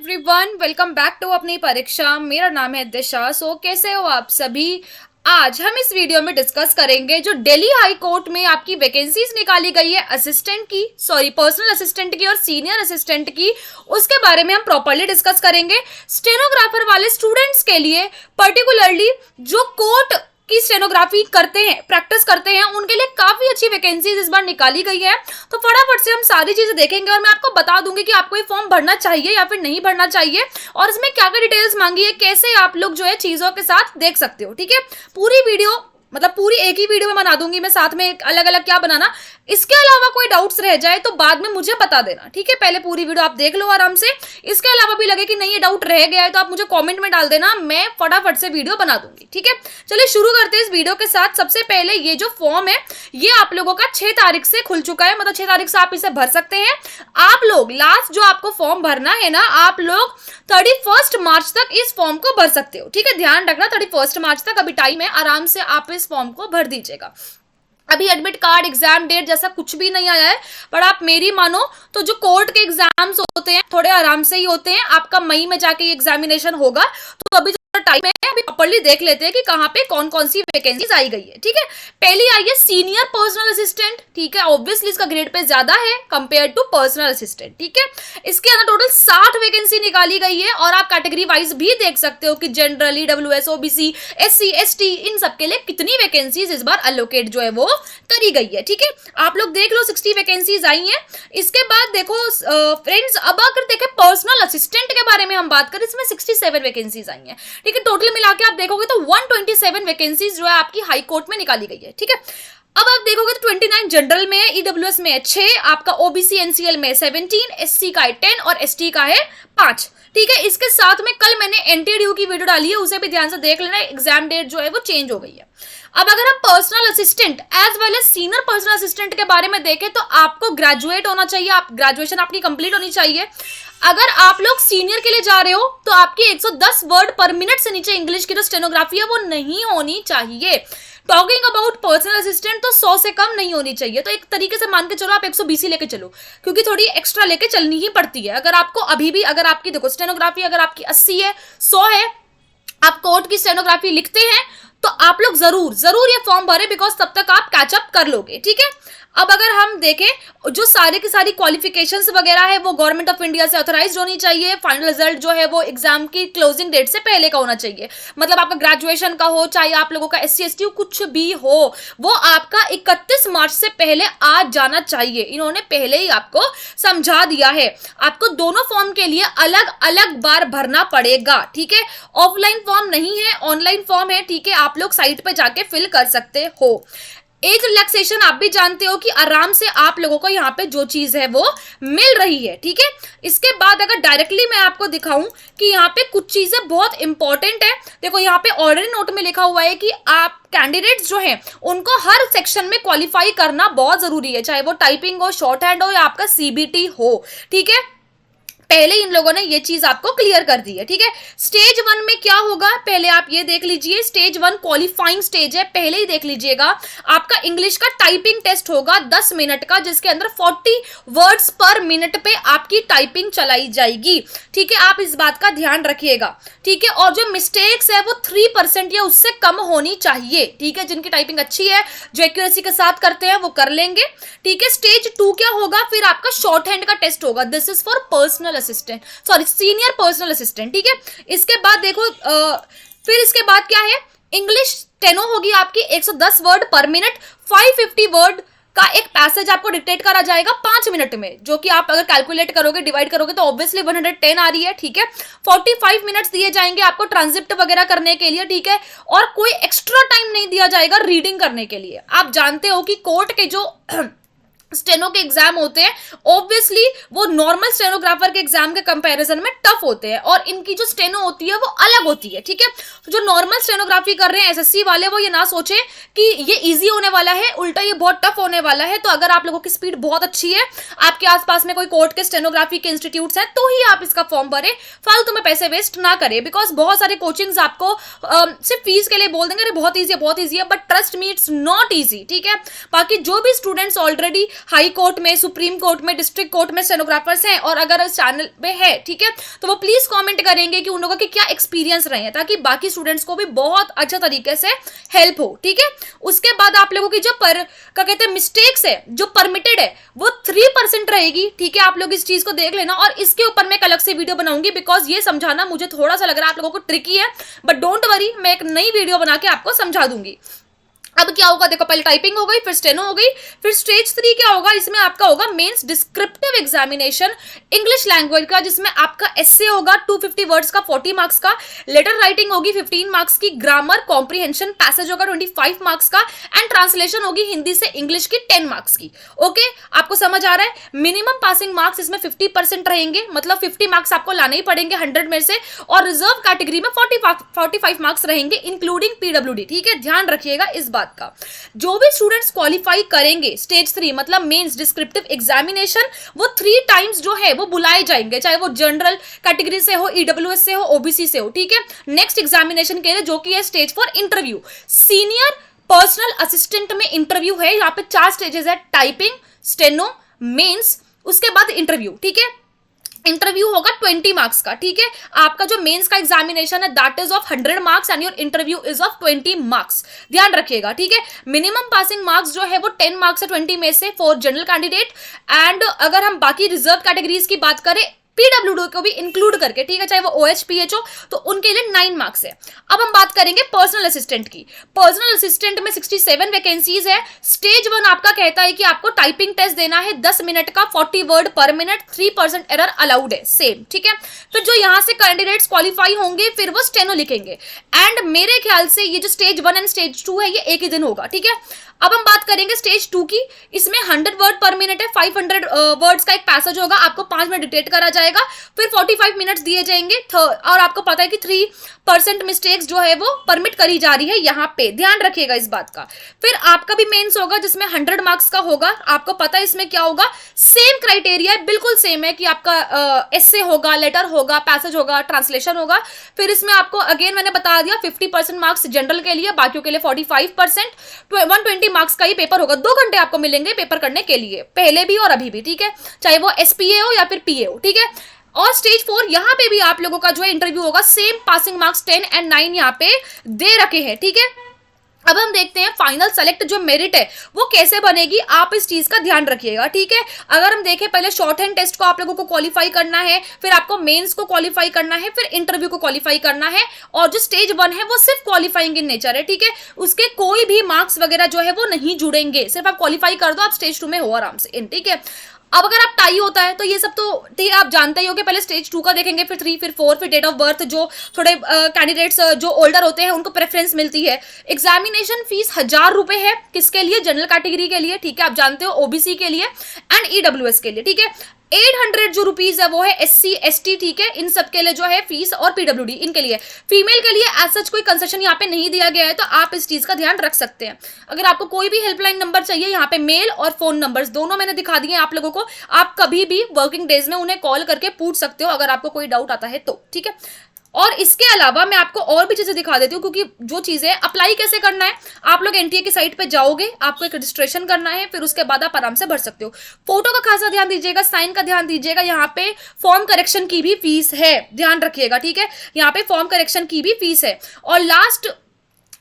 Everyone, welcome back to अपनी परीक्षा। मेरा नाम है दिशा। कैसे हो आप सभी। आज हम इस वीडियो में डिस्कस करेंगे जो दिल्ली हाई कोर्ट में आपकी वैकेंसीज निकाली गई है पर्सनल असिस्टेंट की और सीनियर असिस्टेंट की, उसके बारे में हम प्रॉपर्ली डिस्कस करेंगे। स्टेनोग्राफर वाले स्टूडेंट्स के लिए पर्टिकुलरली जो कोर्ट की स्टेनोग्राफी करते हैं, प्रैक्टिस करते हैं, उनके लिए काफी अच्छी वैकेंसीज इस बार निकाली गई है। तो फटाफट से हम सारी चीजें देखेंगे और मैं आपको बता दूंगी कि आपको ये फॉर्म भरना चाहिए या फिर नहीं भरना चाहिए और इसमें क्या क्या डिटेल्स मांगी है, कैसे आप लोग जो है चीजों के साथ देख सकते हो। ठीक है, पूरी वीडियो पूरी एक ही वीडियो में बना दूंगी मैं, साथ में अलग अलग क्या बनाना। इसके अलावा कोई डाउट्स रह जाए तो बाद में मुझे बता देना। ठीक है, पहले पूरी वीडियो आप देख लो आराम से। इसके अलावा भी लगे कि नहीं ये डाउट रह गया है तो आप मुझे कमेंट में डाल देना, मैं फटाफट से वीडियो बना दूंगी। ठीक है, चलिए शुरू करते हैं इस वीडियो के साथ। सबसे पहले ये जो फॉर्म है ये आप लोगों का 6 तारीख से खुल चुका है, 6 तारीख से आप इसे भर सकते हैं। आप लोग लास्ट जो आपको फॉर्म भरना है ना, आप लोग 31 मार्च तक इस फॉर्म को भर सकते हो। ठीक है, ध्यान रखना 31 मार्च तक अभी टाइम है, आराम से आप इस फॉर्म को भर दीजिएगा। अभी एडमिट कार्ड, एग्जाम डेट जैसा कुछ भी नहीं आया है, पर आप मेरी मानो तो जो कोर्ट के एग्जाम्स होते हैं थोड़े आराम से ही होते हैं। आपका मई में जाके ये एग्जामिनेशन होगा, तो अभी टाइम है, अभी प्रॉपर्ली देख लेते हैं कि कहां पे कौन कौन सी वैकेंसीज आई गई है। ठीक है, पहली आई है सीनियर पर्सनल असिस्टेंट। ठीक है, ऑब्वियसली इसका ग्रेड पे ज्यादा है कंपेयर टू पर्सनल असिस्टेंट। ठीक है, इसके अंदर टोटल 60 वैकेंसी निकाली गई है और आप कैटेगरी वाइज भी देख सकते हो कि general, EWS, OBC, SC, ST, इन सबके लिए कितनी वैकेंसीज इस बार एलोकेट जो है वो करी गई है। ठीक है, आप लोग देख लो 60 वैकेंसीज आई हैं। इसके बाद देखो फ्रेंड्स, अब अगर देखें पर्सनल असिस्टेंट के बारे में हम बात करें, इसमें 67 वैकेंसीज आई हैं। ठीक है, टोटल मिला के आप देखोगे तो 127 वैकेंसीज जो है आपकी हाई कोर्ट में निकाली गई है। ठीक है, अब आप देखोगे तो 29 जनरल में है, ईडब्ल्यूएस में है 6, आपका ओबीसी एनसीएल में 17, एससी का है 10 और एसटी का है 5। ठीक है, इसके साथ में कल मैंने एनटीडीयू की वीडियो डाली है, उसे भी ध्यान से देख लेना, एग्जाम डेट जो है वो चेंज हो गई है। अब अगर आप personal assistant as well as senior personal assistant के बारे में देखें तो आपको ग्रेजुएट होना चाहिए, आप ग्रेजुएशन आपकी कंप्लीट होनी चाहिए। अगर आप लोग सीनियर के लिए जा रहे हो तो आपकी 110 वर्ड पर मिनट से नीचे इंग्लिश की जो स्टेनोग्राफी है वो नहीं होनी चाहिए। टॉकिंग अबाउट पर्सनल असिस्टेंट तो 100 से कम नहीं होनी चाहिए। तो एक तरीके से मान के चलो आप 120 लेके चलो, क्योंकि थोड़ी एक्स्ट्रा लेके चलनी ही पड़ती है। अगर आपको अभी भी अगर आपकी देखो स्टेनोग्राफी अगर आपकी 80 है, 100 है, आप कोर्ट की स्टेनोग्राफी लिखते हैं तो आप लोग जरूर ये फॉर्म भरे, बिकॉज तब तक आप कैचअप कर लोगे। ठीक है, अब अगर हम देखें जो सारे की सारी क्वालिफिकेशंस वगैरह है वो गवर्नमेंट ऑफ इंडिया से ऑथराइज्ड होनी चाहिए। फाइनल रिजल्ट जो है वो एग्जाम की क्लोजिंग डेट से पहले का होना चाहिए। आपका ग्रेजुएशन का हो, चाहे आप लोगों का एससी एसटी कुछ भी हो, वो आपका 31 मार्च से पहले आ जाना चाहिए। इन्होंने पहले ही आपको समझा दिया है। आपको दोनों फॉर्म के लिए अलग अलग बार भरना पड़ेगा। ठीक है, ऑफलाइन फॉर्म नहीं है, ऑनलाइन फॉर्म है। ठीक है, आप लोग साइट पे जाके फिल कर सकते हो। एज रिलैक्सेशन आप भी जानते हो कि आराम से आप लोगों को यहाँ पे जो चीज है वो मिल रही है। ठीक है, इसके बाद अगर डायरेक्टली मैं आपको दिखाऊं कि यहाँ पे कुछ चीजें बहुत इंपॉर्टेंट है। देखो यहाँ पे ऑर्डर नोट में लिखा हुआ है कि आप कैंडिडेट्स जो हैं उनको हर सेक्शन में क्वालिफाई करना बहुत जरूरी है, चाहे वो टाइपिंग हो, शॉर्ट हैंड हो या आपका सीबीटी हो। ठीक है, पहले इन लोगों ने ये चीज आपको क्लियर कर दी है। ठीक है, स्टेज 1 में क्या होगा पहले आप ये देख लीजिए। स्टेज 1 क्वालिफाइंग स्टेज है, पहले ही देख लीजिएगा। आपका इंग्लिश का टाइपिंग टेस्ट होगा 10 मिनट का, जिसके अंदर 40 वर्ड्स पर मिनट पे आपकी टाइपिंग चलाई जाएगी। ठीक है, आप इस बात का ध्यान रखिएगा। ठीक है, और जो मिस्टेक्स है वो 3% या उससे कम होनी चाहिए। ठीक है, जिनकी टाइपिंग अच्छी है, जो एक्यूरेसी के साथ करते हैं वो कर लेंगे। ठीक है, स्टेज 2 क्या होगा, फिर आपका शॉर्ट हैंड का टेस्ट होगा। This is for personal assistant, sorry senior personal assistant. ठीक है, इसके बाद देखो फिर इसके बाद क्या है, इंग्लिश स्टेनो होगी आपकी 110 वर्ड पर मिनट, 550 वर्ड का एक पैसेज आपको डिक्टेट करा जाएगा 5 मिनट में, जो कि आप अगर कैलकुलेट करोगे, डिवाइड करोगे तो ऑब्वियसली 110 आ रही है। ठीक है, 45 मिनट्स दिए जाएंगे आपको ट्रांसक्रिप्ट वगैरह करने के लिए। ठीक है, और कोई एक्स्ट्रा टाइम नहीं दिया जाएगा रीडिंग करने के लिए। आप जानते हो कि कोर्ट के जो स्टेनो के एग्जाम होते हैं ऑब्वियसली वो नॉर्मल स्टेनोग्राफर के एग्जाम के कंपैरिजन में टफ होते हैं, और इनकी जो स्टेनो होती है वो अलग होती है। ठीक है, तो जो नॉर्मल स्टेनोग्राफी कर रहे हैं एसएससी वाले, वो ये ना सोचे कि ये इजी होने वाला है, उल्टा ये बहुत टफ होने वाला है। तो अगर आप लोगों की स्पीड बहुत अच्छी है, आपके आसपास में कोई कोर्ट के स्टेनोग्राफी के इंस्टीट्यूट्स हैं, तो ही आप इसका फॉर्म भरे, फालतू में पैसे वेस्ट ना करें। बिकॉज बहुत सारे कोचिंग्स आपको सिर्फ फीस के लिए बोल देंगे अरे बहुत ईजी है, but trust me it's not easy. ठीक है, बाकी जो भी स्टूडेंट्स ऑलरेडी हाई कोर्ट में, सुप्रीम कोर्ट में, डिस्ट्रिक्ट कोर्ट में स्टेनोग्राफर्स हैं और अगर इस चैनल पे है, ठीक है, तो वो प्लीज कमेंट करेंगे कि उन लोगों के क्या एक्सपीरियंस रहे हैं, ताकि बाकी स्टूडेंट्स को भी बहुत अच्छा तरीके से हेल्प हो, ठीक है। उसके बाद आप लोगों की जो क्या कहते हैं मिस्टेक्स है, जो परमिटेड है, वो 3% रहेगी, ठीक है। आप लोग इस चीज को देख लेना और इसके ऊपर मैं एक अलग से वीडियो बनाऊंगी, बिकॉज ये समझाना मुझे थोड़ा सा लग रहा है आप लोगों को ट्रिकी है, बट डोंट वरी, मैं एक नई वीडियो बना के आपको समझा दूंगी। अब क्या होगा देखो, पहले टाइपिंग हो गई, फिर स्टेनो हो गई, फिर स्टेज 3 क्या होगा, इसमें आपका होगा mains descriptive examination English language का, जिसमें आपका एस्से होगा 250 वर्ड्स का 40 मार्क्स का, लेटर राइटिंग होगी 15 मार्क्स की, ग्रामर कॉम्प्रिहेंशन पैसेज होगा 25 मार्क्स का, एंड ट्रांसलेशन होगी हिंदी से इंग्लिश की 10 मार्क्स की। ओके, आपको समझ आ रहा है। मिनिमम पासिंग मार्क्स इसमें 50% रहेंगे, मतलब 50 मार्क्स आपको लाने ही पड़ेंगे 100 में से, और रिजर्व कैटेगरी में 45 मार्क्स रहेंगे इंक्लूडिंग पीडब्ल्यूडी, ठीक है, ध्यान रखिएगा इस बात का। जो भी स्टूडेंट्स क्वालिफाई करेंगे स्टेज 3 मतलब मेंस डिस्क्रिप्टिव एग्जामिनेशन, वो 3 टाइम्स जो है वो बुलाए जाएंगे, चाहे वो जनरल कैटेगरी से हो, ईडब्ल्यूएस से हो, ओबीसी से हो, ठीक है। नेक्स्ट एग्जामिनेशन के लिए जो कि है stage 4 interview, senior personal assistant में इंटरव्यू है। यहाँ पे 4 स्टेजेस है, टाइपिंग, स्टेनो, मेंस, उसके बाद इंटरव्यू, ठीक है। इंटरव्यू होगा 20 मार्क्स का, ठीक है। आपका जो मेंस का एग्जामिनेशन है that is of 100 marks and your interview is of 20 marks, ध्यान रखिएगा, ठीक है। मिनिमम पासिंग मार्क्स जो है वो 10 मार्क्स है 20 में से फॉर जनरल कैंडिडेट, एंड अगर हम बाकी रिजर्व कैटेगरीज की बात करें पीडब्ल्यूडी को भी इंक्लूड करके, ठीक है, चाहे वो ओएच पीएच हो, तो उनके लिए 9 मार्क्स है। अब हम बात करेंगे पर्सनल असिस्टेंट की। पर्सनल असिस्टेंट में 67 वैकेंसीज है। स्टेज 1 आपका कहता है कि आपको टाइपिंग टेस्ट देना है 10 मिनट का, 40 वर्ड पर मिनट, 3% एरर अलाउड है, सेम, ठीक है। फिर जो यहां से कैंडिडेट्स क्वालिफाई होंगे फिर वो स्टेनो लिखेंगे, एंड मेरे ख्याल से ये जो स्टेज 1 एंड स्टेज 2 है ये एक ही दिन होगा, ठीक है। अब हम बात करेंगे स्टेज 2 की। इसमें 100 वर्ड पर मिनट है, 500 वर्ड्स का एक पैसेज होगा, आपको 5 मिनट डिक्टेट करा जाएगा, फिर 45 मिनट्स दिए जाएंगे, और आपको पता है कि 3% मिस्टेक्स जो है वो परमिट करी जा रही है यहाँ पे, ध्यान रखिएगा इस बात का। फिर आपका भी मेंस होगा जिसमें 100 मार्क्स का होगा, आपको पता है इसमें क्या होगा, सेम क्राइटेरिया है, बिल्कुल सेम है कि आपका एस्से होगा, लेटर होगा, पैसेज होगा, ट्रांसलेशन होगा। फिर इसमें आपको अगेन मैंने बता दिया 50% मार्क्स जनरल के लिए, बाकियों के लिए 45%, 120 मार्क्स का ही पेपर होगा। 2 घंटे आपको मिलेंगे पेपर करने के लिए, पहले भी और अभी भी, ठीक है, चाहे वो एसपीए हो या फिर पीए हो, ठीक है। और स्टेज 4 यहां पे भी आप लोगों का जो है इंटरव्यू होगा, सेम पासिंग मार्क्स 10 एंड 9 यहाँ पे दे रखे हैं, ठीक है। अब हम देखते हैं फाइनल सेलेक्ट जो मेरिट है वो कैसे बनेगी, आप इस चीज का ध्यान रखिएगा, ठीक है। अगर हम देखें, पहले शॉर्ट हैंड टेस्ट को आप लोगों को क्वालिफाई करना है, फिर आपको मेंस को क्वालिफाई करना है, फिर इंटरव्यू को क्वालिफाई करना है, और जो स्टेज 1 है वो सिर्फ क्वालिफाइंग इन नेचर है, ठीक है। उसके कोई भी मार्क्स वगैरह जो है वो नहीं जुड़ेंगे, सिर्फ आप क्वालिफाई कर दो, आप स्टेज 2 में हो आराम से इन, ठीक है। अब अगर आप टाई होता है तो ये सब तो ठीक है, आप जानते ही हो कि पहले स्टेज 2 का देखेंगे, फिर 3, फिर 4, फिर डेट ऑफ बर्थ, जो थोड़े कैंडिडेट्स जो ओल्डर होते हैं उनको प्रेफरेंस मिलती है। एग्जामिनेशन फीस 1000 रुपए है, किसके लिए, जनरल कैटेगरी के लिए, ठीक है, आप जानते हो, ओबीसी के लिए एंड ईडब्ल्यूएस के लिए, ठीक है। 800 जो रुपीज है वो है एससी एसटी, ठीक है, इन सब के लिए जो है फीस, और पीडब्ल्यूडी इनके लिए। फीमेल के लिए एज सच कोई कंसेशन यहाँ पे नहीं दिया गया है, तो आप इस चीज का ध्यान रख सकते हैं। अगर आपको कोई भी हेल्पलाइन नंबर चाहिए, यहाँ पे मेल और फोन नंबर्स दोनों मैंने दिखा दिए आप लोगों को, आप कभी भी वर्किंग डेज में उन्हें कॉल करके पूछ सकते हो अगर आपको कोई डाउट आता है तो, ठीक है। और इसके अलावा मैं आपको और भी चीजें दिखा देती हूँ, क्योंकि जो चीजें अप्लाई कैसे करना है, आप लोग एनटीए की साइट पे जाओगे, आपको एक रजिस्ट्रेशन करना है, फिर उसके बाद आप आराम से भर सकते हो। फोटो का खासा ध्यान दीजिएगा, साइन का ध्यान दीजिएगा, यहाँ पे फॉर्म करेक्शन की भी फीस है, ध्यान रखिएगा, ठीक है। यहाँ पे फॉर्म करेक्शन की भी फीस है। और लास्ट,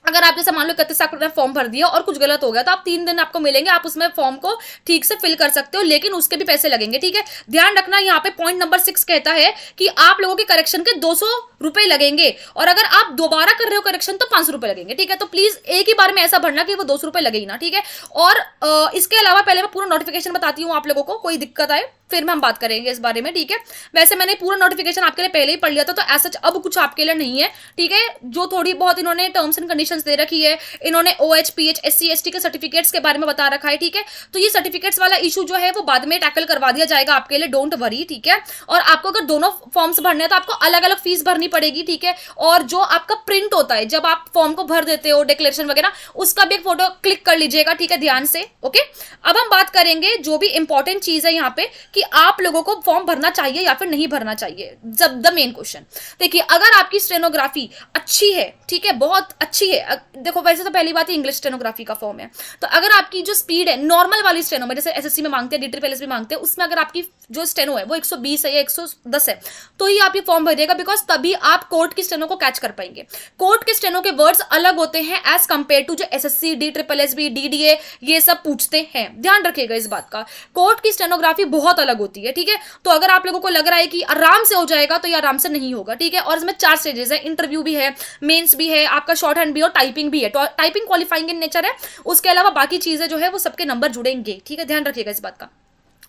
अगर आप जैसे मान लो 31 अक्टूबर फॉर्म भर दिया और कुछ गलत हो गया तो आप 3 दिन आपको मिलेंगे, आप उसमें फॉर्म को ठीक से फिल कर सकते हो, लेकिन उसके भी पैसे लगेंगे, ठीक है। ध्यान रखना, यहाँ पे पॉइंट नंबर 6 कहता है कि आप लोगों के करेक्शन के 200 रुपए लगेंगे, और अगर आप दोबारा कर रहे हो करेक्शन तो 500 रुपए लगेंगे, ठीक है। तो प्लीज एक ही बार में ऐसा भरना कि वो 200 रुपए लगे ही ना, ठीक है। और इसके अलावा पहले मैं पूरा नोटिफिकेशन बताती हूँ आप लोगों को, कोई दिक्कत आए फिर हम बात करेंगे इस बारे में, ठीक है। वैसे मैंने पूरा नोटिफिकेशन आपके लिए पहले ही पढ़ लिया था, तो ऐसा अब कुछ आपके लिए नहीं है, ठीक है। जो थोड़ी बहुत इन्होंने टर्म्स एंड कंडीशंस दे रखी है, इन्होंने ओएच पीएच एससी एसटी के सर्टिफिकेट्स के बारे में बता रखा है, ठीक है। तो ये सर्टिफिकेट्स वाला इशू जो है वो बाद में टैकल करवा दिया जाएगा आपके लिए, डोंट वरी, ठीक है। और आपको अगर दोनों फॉर्म्स भरने हैं तो आपको अलग अलग फीस भरनी पड़ेगी, ठीक है। और जो आपका प्रिंट होता है जब आप फॉर्म को भर देते हो, डिक्लेरेशन वगैरह, उसका भी एक फोटो क्लिक कर लीजिएगा, ठीक है, ध्यान से, ओके। अब हम बात करेंगे जो भी इंपॉर्टेंट चीज है यहाँ पे, कि कि आप लोगों को फॉर्म भरना चाहिए या फिर नहीं भरना चाहिए। द मेन क्वेश्चन देखिए, अगर आपकी स्टेनोग्राफी अच्छी है, ठीक है, बहुत अच्छी है, देखो वैसे तो पहली बात ही इंग्लिश स्टेनोग्राफी का फॉर्म है, तो अगर आपकी जो स्पीड है नॉर्मल वाली स्टेनो में, जैसे एसएससी में मांगते हैं, DTPLS में मांगते हैं, उसमें अगर आपकी जो स्टेनो है वो 120 है या 110 है, तो ही आप ये फॉर्म भरिएगा, बिकॉज तभी आप कोर्ट की स्टेनो को कैच कर पाएंगे। कोर्ट के स्टेनो के वर्ड्स अलग होते हैं एज कंपेयर टू जो एसएससी, DSSB, DDA ये सब पूछते हैं, ध्यान रखिएगा इस बात का। कोर्ट की स्टेनोग्राफी बहुत अलग होती है, ठीक है। तो अगर आप लोगों को लग रहा है कि आराम से हो जाएगा, तो ये आराम से नहीं होगा, ठीक है। और इसमें 4 स्टेजेस है, इंटरव्यू भी है, मेंस भी है, आपका शॉर्ट हैंड भी और टाइपिंग भी है। टाइपिंग क्वालिफाइंग इन नेचर है, उसके अलावा बाकी चीजें जो है वो सबके नंबर जुड़ेंगे, ठीक है, ध्यान रखिएगा इस बात का।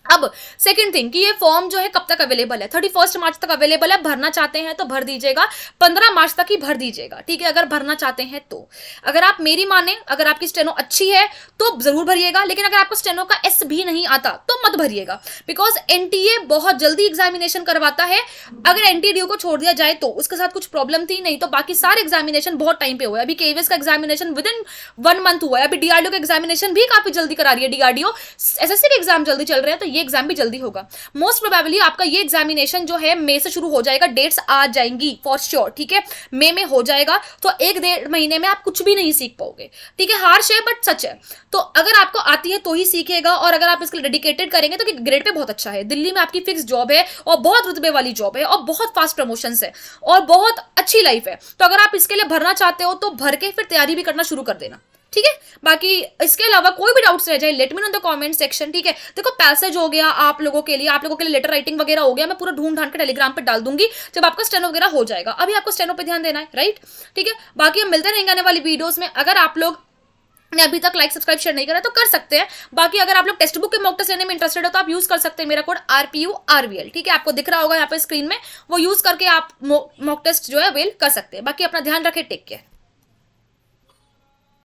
अब सेकंड थिंग कि ये फॉर्म जो है कब तक अवेलेबल है, 31 मार्च तक अवेलेबल है। भरना चाहते हैं तो भर दीजिएगा, 15 मार्च तक ही भर दीजिएगा, ठीक है, अगर भरना चाहते हैं तो। अगर आप मेरी माने, अगर आपकी स्टेनो अच्छी है तो जरूर भरिएगा, लेकिन अगर आपको स्टेनो का एस भी नहीं आता तो मत भरिएगा, बिकॉज एनटीए बहुत जल्दी एग्जामिनेशन करवाता है। अगर एनटीडीयू को छोड़ दिया जाए तो उसके साथ कुछ प्रॉब्लम थी, नहीं तो बाकी सारे एग्जामिनेशन बहुत टाइम पे हुआ है। अभी केवीएस का एग्जामिनेशन विद इन 1 मंथ हुआ है, अभी डीआरडीओ का एग्जामिनेशन भी काफी जल्दी करा रही है डीआरडीओ, एसएससी के एग्जाम जल्दी चल रहे हैं, तो ये एग्जाम भी जल्दी होगा। मोस्ट प्रोबेबली आपका ये एग्जामिनेशन जो है मई से शुरू हो जाएगा, डेट्स आ जाएंगी फॉर श्योर, ठीक है, मई में हो जाएगा। तो 1-1.5 महीने में आप कुछ भी नहीं सीख पाओगे, ठीक है, हार्श है बट सच है। तो अगर आपको आती है तो ही सीखेगा, और अगर आप इसके लिए डेडिकेटेड करेंगे तो ग्रेड पे बहुत अच्छा है। दिल्ली में आपकी फिक्स जॉब है और बहुत रुतबे वाली जॉब है और बहुत फास्ट प्रमोशन है और बहुत अच्छी लाइफ है। तो अगर आप इसके लिए भरना चाहते हो तो भर के फिर तैयारी भी करना शुरू कर देना, ठीक है। बाकी इसके अलावा कोई भी डाउट्स रह जाए, let me know in the comment section, ठीक है। देखो पैसेज हो गया आप लोगों के लिए लेटर राइटिंग वगैरह हो गया, मैं पूरा ढूंढ ढांड के टेलीग्राम पे डाल दूंगी जब आपका स्टेनो वगैरह हो जाएगा। अभी आपको स्टेनो पे ध्यान देना है, राइट, ठीक है। बाकी हम मिलते रहेंगे आने वाली वीडियोस में। अगर आप लोग ने अभी तक लाइक सब्सक्राइब शेयर नहीं करा तो कर सकते हैं। बाकी अगर आप लोग टेक्स्ट बुक के मॉक टेस्ट लेने में इंटरेस्टेड हो तो आप यूज कर सकते हैं मेरा कोड RPURVL, ठीक है, आपको दिख रहा होगा यहाँ पे स्क्रीन में, वो यूज करके आप मॉक टेस्ट जो है अवेल कर सकते हैं। बाकी अपना ध्यान रखें, टेक केयर।